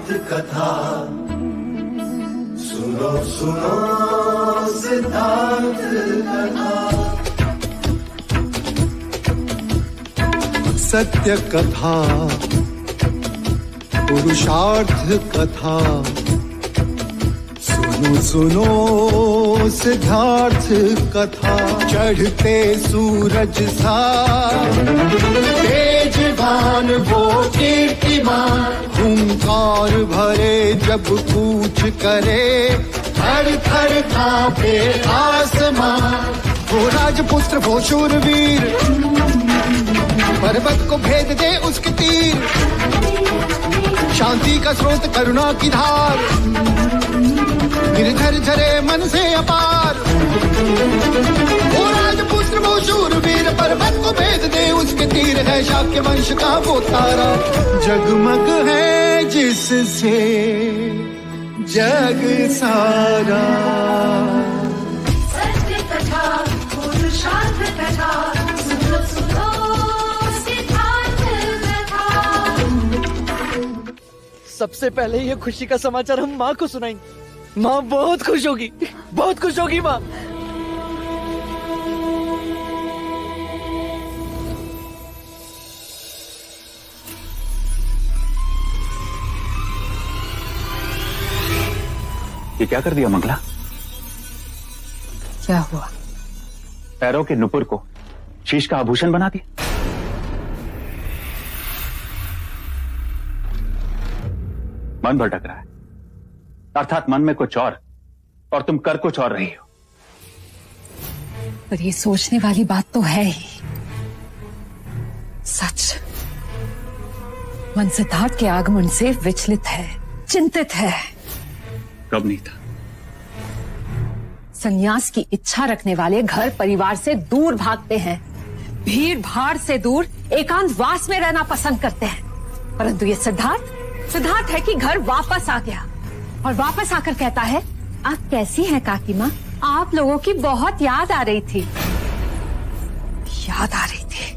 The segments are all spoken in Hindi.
सिद्धार्थ कथा। सुनो सुनो सिद्धार्थ कथा। सत्य कथा, पुरुषार्थ कथा। सुनो सुनो सिद्धार्थ कथा। चढ़ते सूरज सा तेजवान वो कीर्तिमान, हुंकार भरे जब कूच करे, थर थर कांपे आसमान। वो राजपुत्र वो शूरवीर, पर्वत को भेद दे उसके तीर, शांति का स्रोत करुणा की धार, गिरधर झरे मन से अपार। वो राजपुत्र वो शूरवीर, पर्वत को भेद दे उसके तीर, है शाक्य वंश का वो तारा, जगमग है जिससे जग सारा। सत्य कथा, पुरुषार्थ कथा। सुनो सुनो सिद्धार्थ कथा। सबसे पहले ये खुशी का समाचार हम माँ को सुनाएंगे। माँ बहुत खुश होगी, बहुत खुश होगी माँ। ये क्या कर दिया मंगला? क्या हुआ? पैरों के नुपुर को शीश का आभूषण बना दिया। मन भटक रहा है, अर्थात मन में कुछ और तुम कर कुछ और रही हो। पर ये सोचने वाली बात तो है ही। सच, मन सिद्धार्थ के आगमन से विचलित है, चिंतित है। कब नहीं था? संन्यास की इच्छा रखने वाले घर परिवार से दूर भागते हैं, भीड़ भाड़ से दूर एकांतवास में रहना पसंद करते हैं। परंतु ये सिद्धार्थ है कि घर वापस आ गया और वापस आकर कहता है, आप कैसी हैं काकी माँ? आप लोगों की बहुत याद आ रही थी। याद आ रही थी।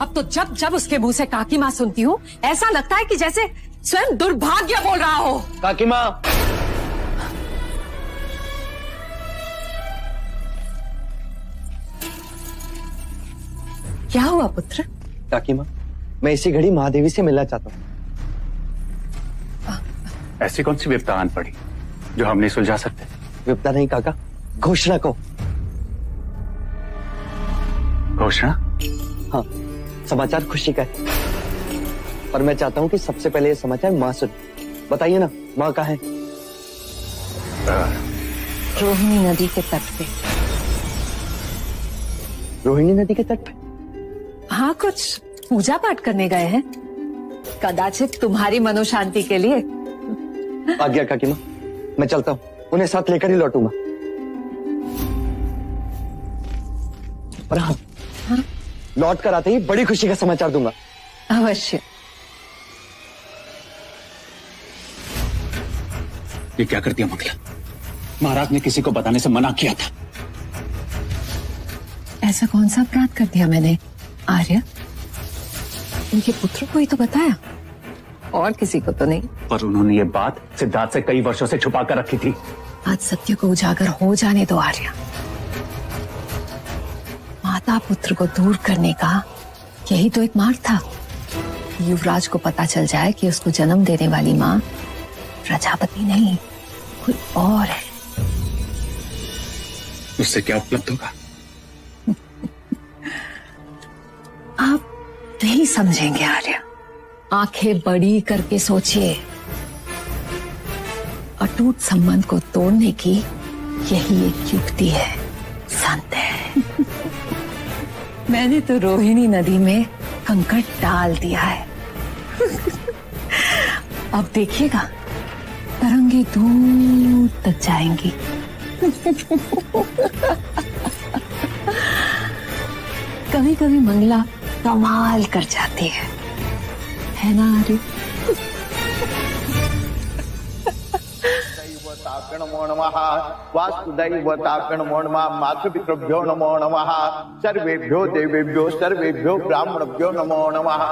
अब तो जब जब उसके मुंह से काकी माँ सुनती हूँ, ऐसा लगता है कि जैसे स्वयं दुर्भाग्य बोल रहा हो। काकी माँ, क्या हुआ पुत्र? काकी माँ, मैं इसी घड़ी महादेवी से मिलना चाहता हूँ। ऐसी कौन सी विपदा आन पड़ी जो हम नहीं सुलझा सकते? विपदा नहीं काका, घोषणा को। घोषणा? हाँ, समाचार खुशी का है, पर मैं चाहता हूँ कि सबसे पहले ये समाचार माँ सुन। बताइए ना, माँ कहाँ है? रोहिणी नदी के तट पे। रोहिणी नदी के तट पे? हाँ, कुछ पूजा पाठ करने गए हैं, कदाचित तुम्हारी मनोशांति के लिए। आ गया काकी माँ, मैं चलता हूँ, उन्हें साथ लेकर ही लौटूंगा। पर हाँ, लौट कर आते ही बड़ी खुशी का समाचार दूंगा। अवश्य। ये क्या कर दिया मंगला? महाराज ने किसी को बताने से मना किया था। ऐसा कौन सा अपराध कर दिया मैंने आर्य? उनके पुत्र को ही तो बताया, और किसी को तो नहीं। पर उन्होंने ये बात सिद्धार्थ से कई वर्षों से छुपा कर रखी थी। आज सत्य को उजागर हो जाने दो आर्य। माता पुत्र को दूर करने का यही तो एक मार्ग था। युवराज को पता चल जाए कि उसको जन्म देने वाली माँ प्रजापति नहीं, कोई और है। उससे क्या उपलब्ध होगा? आप नहीं समझेंगे आर्य। आंखें बड़ी करके सोचिए। अटूट संबंध को तोड़ने की यही एक युक्ति है, संदेह। मैंने तो रोहिणी नदी में कंकड़ डाल दिया है। अब देखिएगा, तरंगे दूर तक जाएंगी। कभी कभी मंगला कमाल कर जाती है ना आर्य? नमो नमः। वासुदैवताय नमो नमः। मातृपितृभ्यो नमो नमः। सर्वेभ्यो देवेभ्यो सर्वेभ्यो ब्राह्मणभ्यो नमो नमः।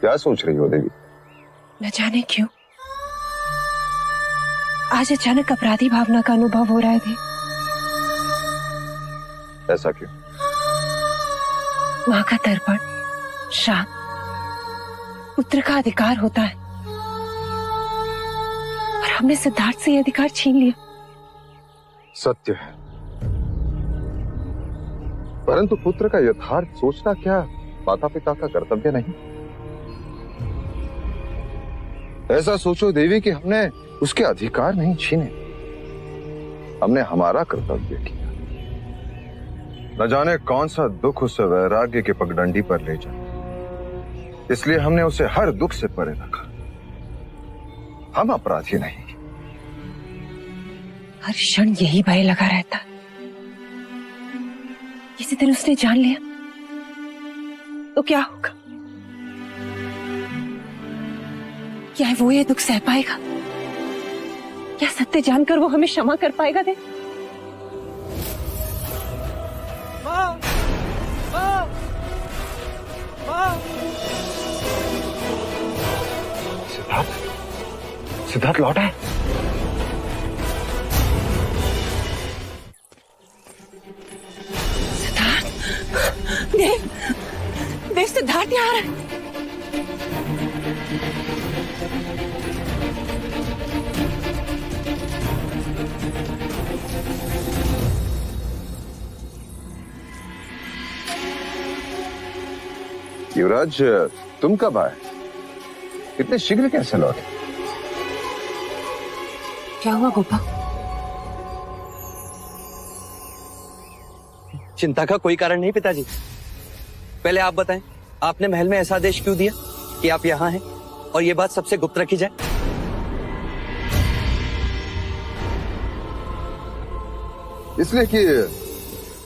क्या सोच रही हो देवी? न जाने क्यों आज अचानक अपराधी भावना का अनुभव हो रहा है देव। ऐसा क्यों? माँ का तर्पण, श्राप, पुत्र का अधिकार होता है और हमने सिद्धार्थ से यह अधिकार छीन लिया। सत्य है, परंतु पुत्र का यथार्थ सोचना क्या माता पिता का कर्तव्य नहीं? ऐसा सोचो देवी कि हमने उसके अधिकार नहीं छीने, हमने हमारा कर्तव्य किया। न जाने कौन सा दुख उसे वैराग्य के पगडंडी पर ले जाए, इसलिए हमने उसे हर दुख से परे रखा। हम अपराधी नहीं। हर क्षण यही भय लगा रहता। किसी दिन उसने जान लिया तो क्या होगा? क्या वो ये दुख सह पाएगा? क्या सत्य जानकर वो हमें क्षमा कर पाएगा? दे सिद्धार्थ लौटा है। सिद्धार्थ, देव सिद्धार्थ यहाँ आ रहा है। युवराज, तुम कब आए? इतने शीघ्र कैसे लौटे? क्या हुआ गोपा? चिंता का कोई कारण नहीं पिताजी। पहले आप बताएं, आपने महल में ऐसा आदेश क्यों दिया कि आप यहाँ हैं और ये बात सबसे गुप्त रखी जाए? इसलिए कि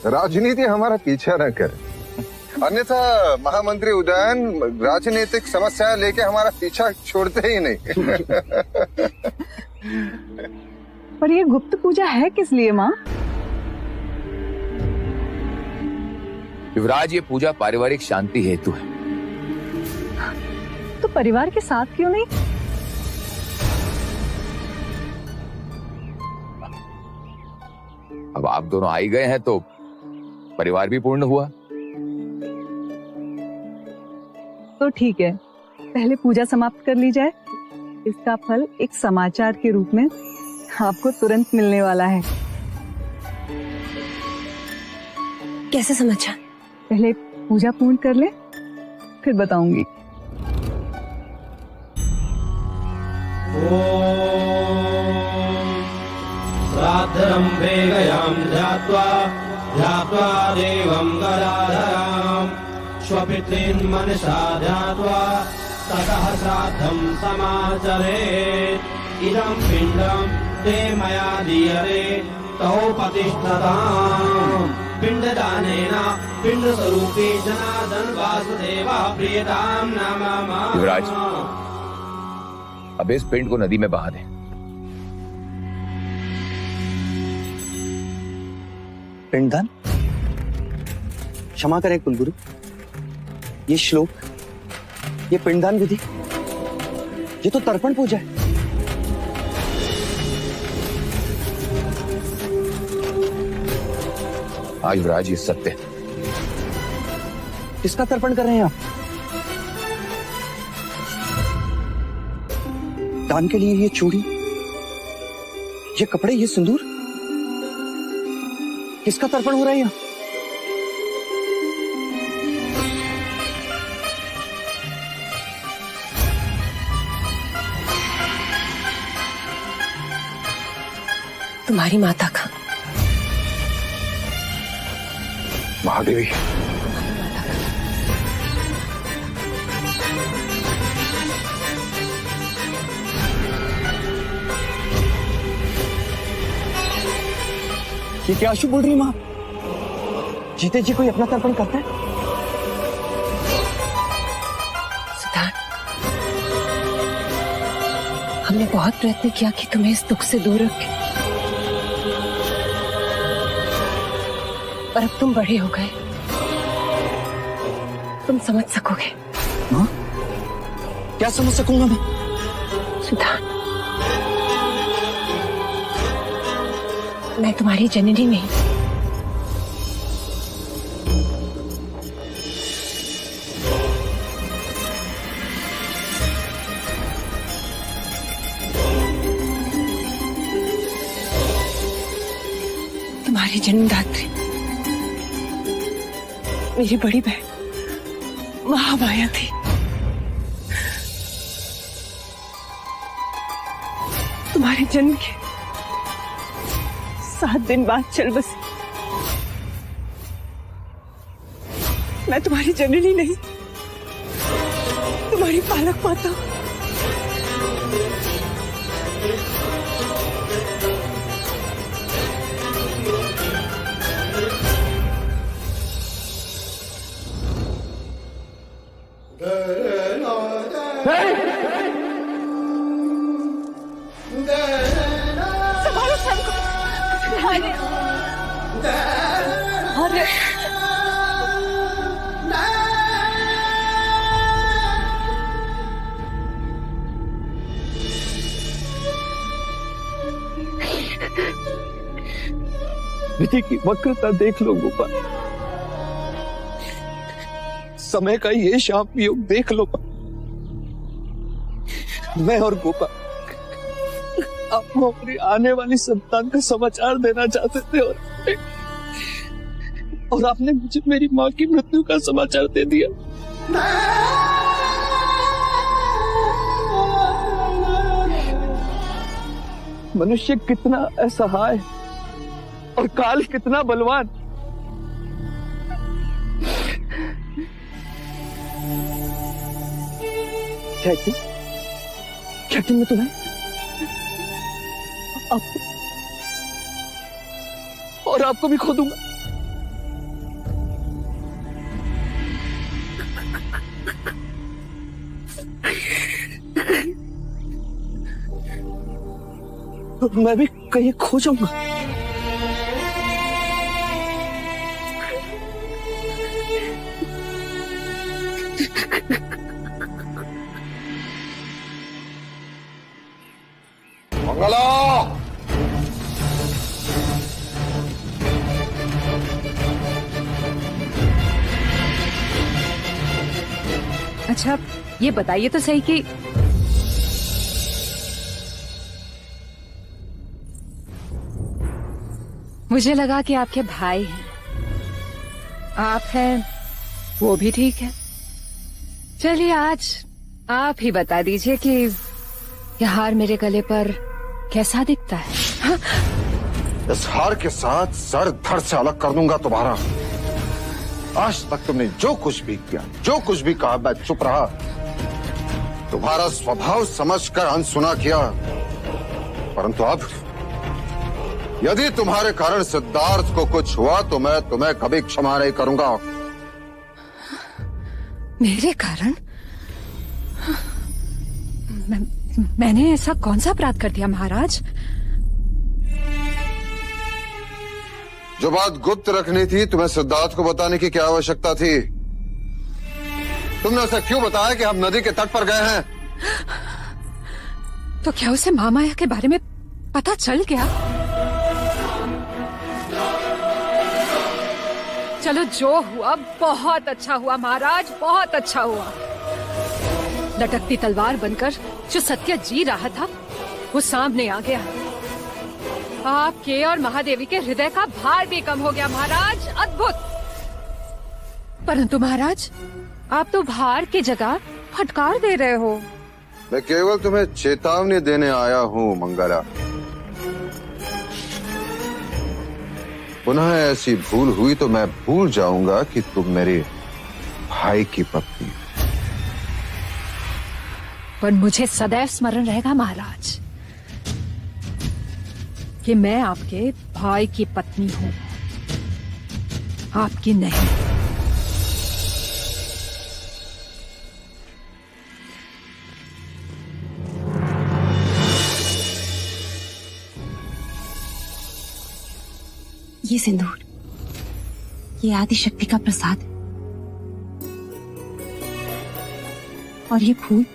राजनीति हमारा पीछा न करे, अन्यथा महामंत्री उदयन राजनीतिक समस्या लेके हमारा पीछा छोड़ते ही नहीं। पर ये गुप्त पूजा है किस लिए माँ? युवराज, ये पूजा पारिवारिक शांति हेतु है। तो परिवार के साथ क्यों नहीं? अब आप दोनों आ ही गए हैं तो परिवार भी पूर्ण हुआ। तो ठीक है, पहले पूजा समाप्त कर ली जाए। इसका फल एक समाचार के रूप में आपको तुरंत मिलने वाला है। कैसे समाचार? पहले पूजा पूर्ण कर ले, फिर बताऊंगी। श्राद्धरम्भे गयां ध्यात्वा ध्यात्वा देवं गदाधरां स्वपितॄन् मनसा ध्यात्वा ततः श्राद्धं समाचरेत्। इदं पिण्डं ते मया दीयते तौ प्रतिष्ठताम्। पिण्डदानेन पिण्डस्वरूपी जनार्दन वासुदेवः प्रियतां नमः। युवराज, अब इस पिंड को नदी में बहा दें। पिंडदान? क्षमा करें कुलगुरु, ये श्लोक, ये पिंडदान विधि, ये तो तर्पण पूजा है। हाँ युवराज, ये सत्य है। किसका तर्पण कर रहे हैं आप? दान के लिए ये चूड़ी, ये कपड़े, ये सिंदूर, किसका तर्पण हो रहा है यहाँ? तुम्हारी माता का। महादेवी, ये क्या अशुभ बोल रही है माँ? जीते जी कोई अपना तर्पण करता है? सिद्धार्थ, हमने बहुत प्रयत्न किया कि तुम्हें इस दुख से दूर रखें, पर अब तुम बड़े हो गए, तुम समझ सकोगे। माँ, क्या समझ सकूंगा मैं? सिद्धार्थ, मैं तुम्हारी जननी नहीं। तुम्हारी जन्मदात्री मेरी बड़ी बहन महामाया थी। तुम्हारे जन्म के 7 दिन बाद चल बसी। मैं तुम्हारी जननी नहीं, तुम्हारी पालक माता हूं। विधि की वक्रता देख लो गोपाल, समय का ये शाप योग देख लो। मैं और गोपाल आपको अपनी आने वाली संतान का समाचार देना चाहते थे और आपने मुझे मेरी माँ की मृत्यु का समाचार दे दिया। मनुष्य कितना असहाय और काल कितना बलवान। क्या मैं तुम्हें आपको और आपको भी खो दूंगा। तो मैं भी कहीं खो जाऊंगा। मंगला, अच्छा ये बताइए तो सही कि मुझे लगा कि आपके भाई हैं, आप हैं वो भी ठीक है। चलिए आज आप ही बता दीजिए कि यह हार मेरे गले पर कैसा दिखता है? हाँ? इस हार के साथ सर धड़ से अलग कर दूंगा तुम्हारा। आज तक तुमने जो कुछ भी किया, जो कुछ भी कहा, मैं चुप रहा। तुम्हारा स्वभाव समझकर अनसुना किया, परंतु अब यदि तुम्हारे कारण सिद्धार्थ को कुछ हुआ तो मैं तुम्हें कभी क्षमा नहीं करूंगा। मेरे कारण? मैंने ऐसा कौन सा अपराध कर दिया महाराज? जो बात गुप्त रखनी थी तुम्हें सिद्धार्थ को बताने की क्या आवश्यकता थी? तुमने उसे क्यों बताया कि हम नदी के तट पर गए हैं? तो क्या उसे महामाया के बारे में पता चल गया? चलो जो हुआ बहुत अच्छा हुआ महाराज, बहुत अच्छा हुआ। लटकती तलवार बनकर जो सत्य जी रहा था वो सामने आ गया। आपके और महादेवी के हृदय का भार भी कम हो गया महाराज, अद्भुत। परंतु महाराज आप तो भार की जगह फटकार दे रहे हो। मैं केवल तुम्हें चेतावनी देने आया हूँ मंगला। पुनः ऐसी भूल हुई तो मैं भूल जाऊंगा कि तुम मेरे भाई की पत्नी। पर मुझे सदैव स्मरण रहेगा महाराज कि मैं आपके भाई की पत्नी हूं, आपकी नहीं। ये सिंदूर, ये आदि शक्ति का प्रसाद है। और ये फूल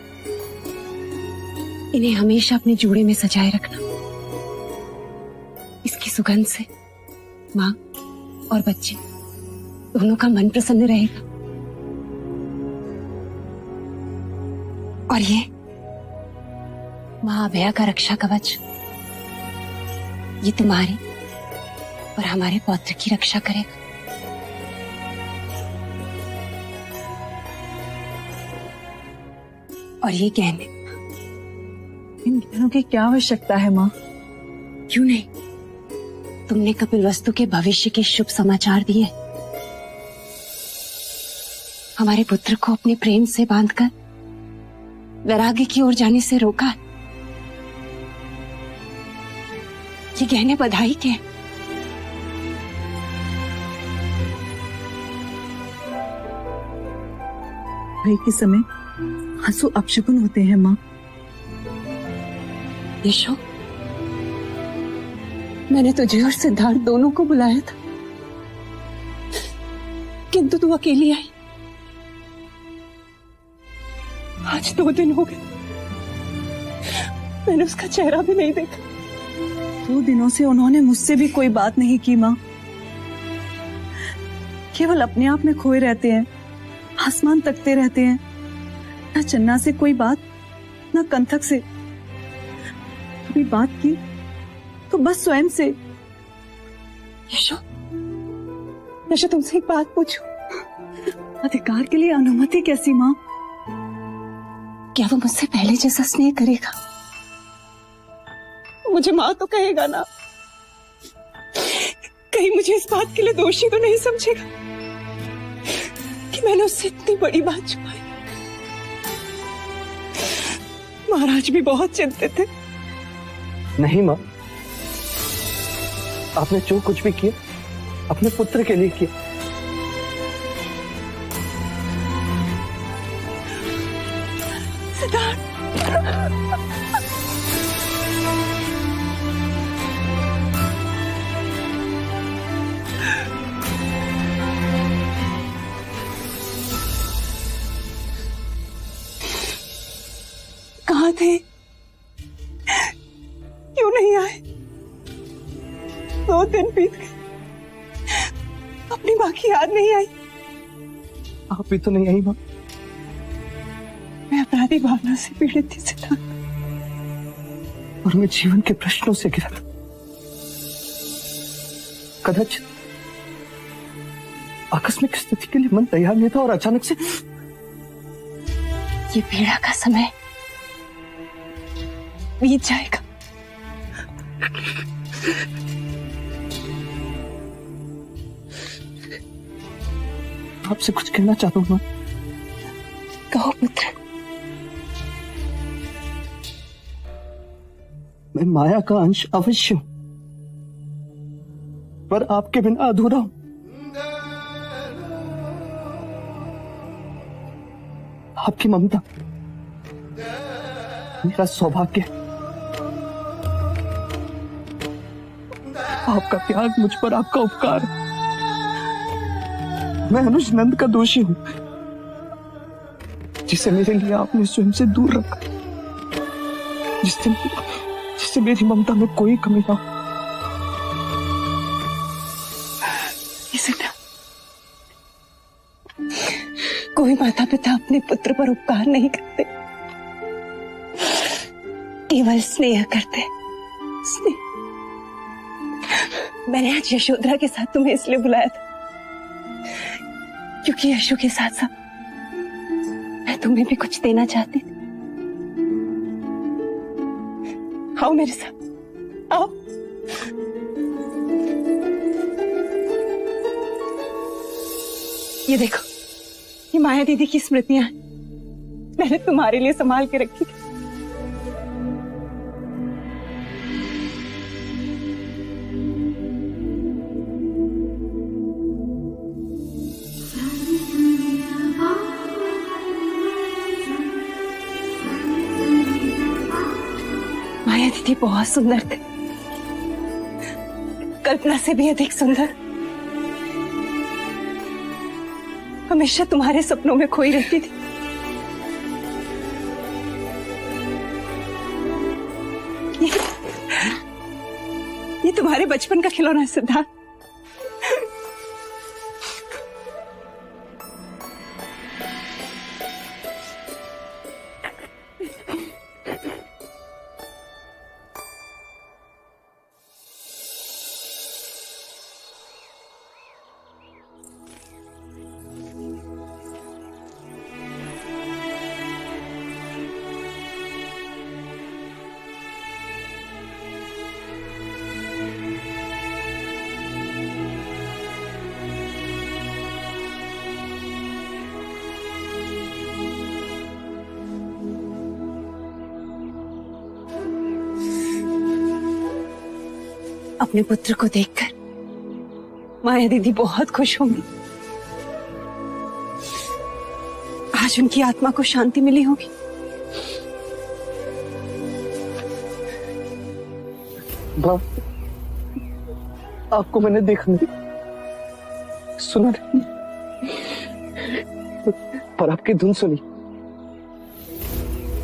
इन्हें हमेशा अपने जूड़े में सजाए रखना। इसकी सुगंध से माँ और बच्चे दोनों का मन प्रसन्न रहेगा। और ये माँ अभया का रक्षा कवच, ये तुम्हारी और हमारे पौत्र की रक्षा करेगा। और ये गहने, इन गहनों की क्या आवश्यकता है माँ? क्यों नहीं, तुमने कपिलवस्तु के भविष्य के शुभ समाचार दिए, हमारे पुत्र को अपने प्रेम से बांधकर वैराग्य की ओर जाने से रोका। ये गहने बधाई के हैं। भाई के समय आंसू अपशकुन होते हैं माँ। यशो, मैंने तुझे और सिद्धार्थ दोनों को बुलाया था, किंतु तू अकेली आई। आज 2 दिन हो गए, मैंने उसका चेहरा भी नहीं देखा। 2 दिनों से उन्होंने मुझसे भी कोई बात नहीं की माँ। केवल अपने आप में खोए रहते हैं, आसमान तकते रहते हैं। न चन्ना से कोई बात, न कंथक से। कभी बात की तो बस स्वयं से। यशो, यशो तुमसे एक बात पूछूं? अधिकार के लिए अनुमति कैसी माँ? क्या वो मुझसे पहले जैसा स्नेह करेगा? मुझे माँ तो कहेगा ना? कहीं मुझे इस बात के लिए दोषी तो नहीं समझेगा कि मैंने उससे इतनी बड़ी बात छुपाई? महाराज भी बहुत चिंतित थे। नहीं माँ, आपने जो कुछ भी किया अपने पुत्र के लिए किया। सिद्धार्थ, कहाँ थे? क्यों नहीं आए? 2 दिन बीत गए, अपनी माँ की याद नहीं आई। आप भी तो नहीं आई माँ। मैं अपराधी भावना से पीड़ित थी सिद्धार्थ, और मैं जीवन के प्रश्नों से घिरा था। कदाचित आकस्मिक स्थिति के लिए मन तैयार नहीं था और अचानक से ये पीड़ा का समय बीत जाएगा। आपसे कुछ कहना चाहता हूं मां। कहो पुत्र। मैं माया का अंश अवश्य हूं, पर आपके बिना अधूरा हूं। आपकी ममता मेरा सौभाग्य है। आपका त्याग मुझ पर आपका उपकार है। मैं अनुज नंद का दोषी हूं, जिसे मेरे लिए आपने स्वयं से दूर रखा, जिससे मेरी ममता में कोई कमी ना हो। कोई माता पिता अपने पुत्र पर उपकार नहीं करते, केवल स्नेह करते। स्नेह। मैंने आज यशोधरा के साथ तुम्हें इसलिए बुलाया था क्योंकि यशो के साथ साथ मैं तुम्हें भी कुछ देना चाहती थी। आओ मेरे साथ, आओ। ये देखो, ये माया दीदी की स्मृतियां हैं, मैंने तुम्हारे लिए संभाल के रखी थी। माया दीदी बहुत सुंदर थे, कल्पना से भी अधिक सुंदर। हमेशा तुम्हारे सपनों में खोई रहती थी। ये तुम्हारे बचपन का खिलौना है सिद्धार्थ। अपने पुत्र को देखकर माया दीदी बहुत खुश होंगी। आज उनकी आत्मा को शांति मिली होगी। माँ, आपको मैंने देखा नहीं, सुना नहीं, पर आपकी धुन सुनी।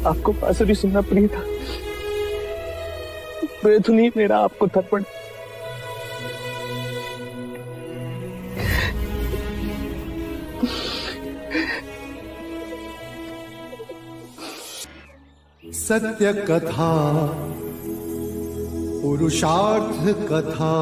आपको बांसुरी सुनना प्रिय था, बेधुनी मेरा आपको तर्पण। सत्य कथा पुरुषार्थ कथा